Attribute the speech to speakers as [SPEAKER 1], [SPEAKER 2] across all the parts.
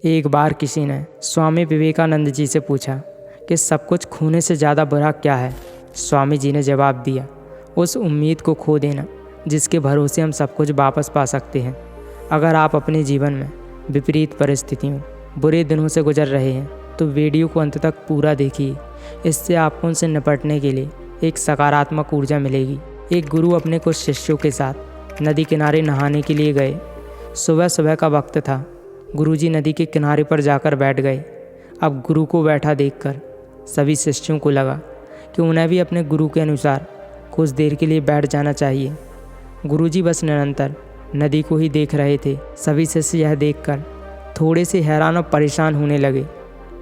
[SPEAKER 1] एक बार किसी ने स्वामी विवेकानंद जी से पूछा कि सब कुछ खोने से ज़्यादा बुरा क्या है। स्वामी जी ने जवाब दिया, उस उम्मीद को खो देना जिसके भरोसे हम सब कुछ वापस पा सकते हैं। अगर आप अपने जीवन में विपरीत परिस्थितियों, बुरे दिनों से गुजर रहे हैं तो वीडियो को अंत तक पूरा देखिए। इससे आपको उनसे निपटने के लिए एक सकारात्मक ऊर्जा मिलेगी। एक गुरु अपने कुछ शिष्यों के साथ नदी किनारे नहाने के लिए गए। सुबह सुबह का वक्त था। गुरुजी नदी के किनारे पर जाकर बैठ गए। अब गुरु को बैठा देखकर सभी शिष्यों को लगा कि उन्हें भी अपने गुरु के अनुसार कुछ देर के लिए बैठ जाना चाहिए। गुरुजी बस निरंतर नदी को ही देख रहे थे। सभी शिष्य यह देखकर थोड़े से हैरान और परेशान होने लगे।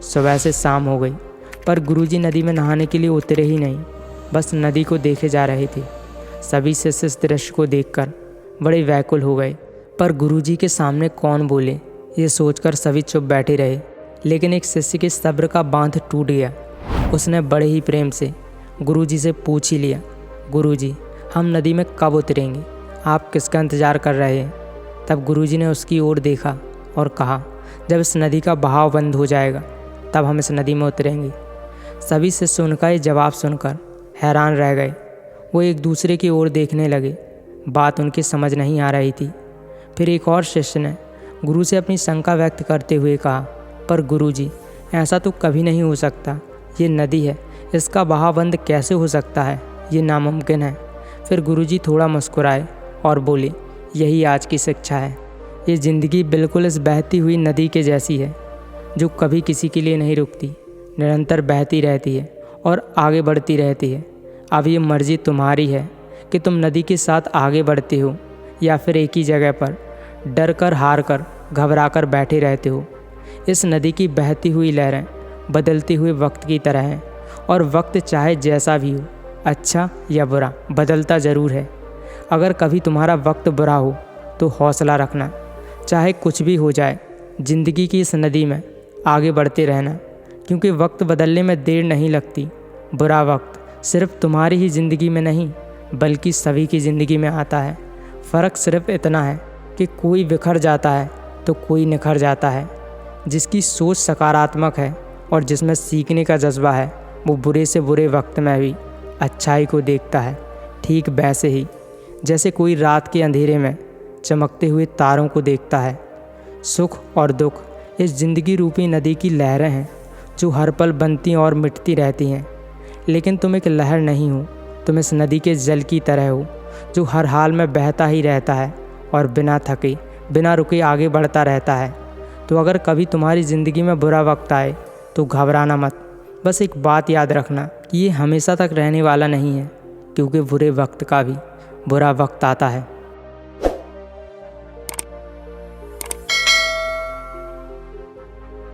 [SPEAKER 1] सुबह से शाम हो गई पर गुरुजी नदी में नहाने के लिए उतरे ही नहीं, बस नदी को देखे जा रहे थे। सभी शिष्य इस दृश्य को देखकर बड़े व्याकुल हो गए, पर गुरुजी के सामने कौन बोले ये सोचकर सभी चुप बैठे रहे। लेकिन एक शिष्य के सब्र का बांध टूट गया। उसने बड़े ही प्रेम से गुरुजी से पूछ ही लिया, गुरुजी हम नदी में कब उतरेंगे? आप किसका इंतज़ार कर रहे हैं? तब गुरुजी ने उसकी ओर देखा और कहा, जब इस नदी का बहाव बंद हो जाएगा तब हम इस नदी में उतरेंगे। सभी शिष्य उनका ये जवाब सुनकर हैरान रह गए। वो एक दूसरे की ओर देखने लगे। बात उनकी समझ नहीं आ रही थी। फिर एक और शिष्य ने गुरु से अपनी शंका व्यक्त करते हुए कहा, पर गुरुजी ऐसा तो कभी नहीं हो सकता। ये नदी है, इसका बहाव बंद कैसे हो सकता है? ये नामुमकिन है। फिर गुरुजी थोड़ा मुस्कुराए और बोले, यही आज की शिक्षा है। ये ज़िंदगी बिल्कुल इस बहती हुई नदी के जैसी है जो कभी किसी के लिए नहीं रुकती, निरंतर बहती रहती है और आगे बढ़ती रहती है। अब ये मर्जी तुम्हारी है कि तुम नदी के साथ आगे बढ़ते हो या फिर एक ही जगह पर डर कर, हार कर, घबरा कर बैठे रहते हो। इस नदी की बहती हुई लहरें बदलते हुए वक्त की तरह हैं और वक्त चाहे जैसा भी हो, अच्छा या बुरा, बदलता ज़रूर है। अगर कभी तुम्हारा वक्त बुरा हो तो हौसला रखना, चाहे कुछ भी हो जाए। ज़िंदगी की इस नदी में आगे बढ़ते रहना, क्योंकि वक्त बदलने में देर नहीं लगती। बुरा वक्त सिर्फ तुम्हारी ही ज़िंदगी में नहीं बल्कि सभी की ज़िंदगी में आता है। फ़र्क सिर्फ इतना है कि कोई बिखर जाता है तो कोई निखर जाता है। जिसकी सोच सकारात्मक है और जिसमें सीखने का जज्बा है, वो बुरे से बुरे वक्त में भी अच्छाई को देखता है। ठीक वैसे ही जैसे कोई रात के अंधेरे में चमकते हुए तारों को देखता है। सुख और दुख इस ज़िंदगी रूपी नदी की लहरें हैं जो हर पल बनती और मिटती रहती हैं। लेकिन तुम एक लहर नहीं हो, तुम इस नदी के जल की तरह हो जो हर हाल में बहता ही रहता है और बिना थके, बिना रुके आगे बढ़ता रहता है। तो अगर कभी तुम्हारी ज़िंदगी में बुरा वक्त आए तो घबराना मत। बस एक बात याद रखना कि ये हमेशा तक रहने वाला नहीं है, क्योंकि बुरे वक्त का भी बुरा वक्त आता है।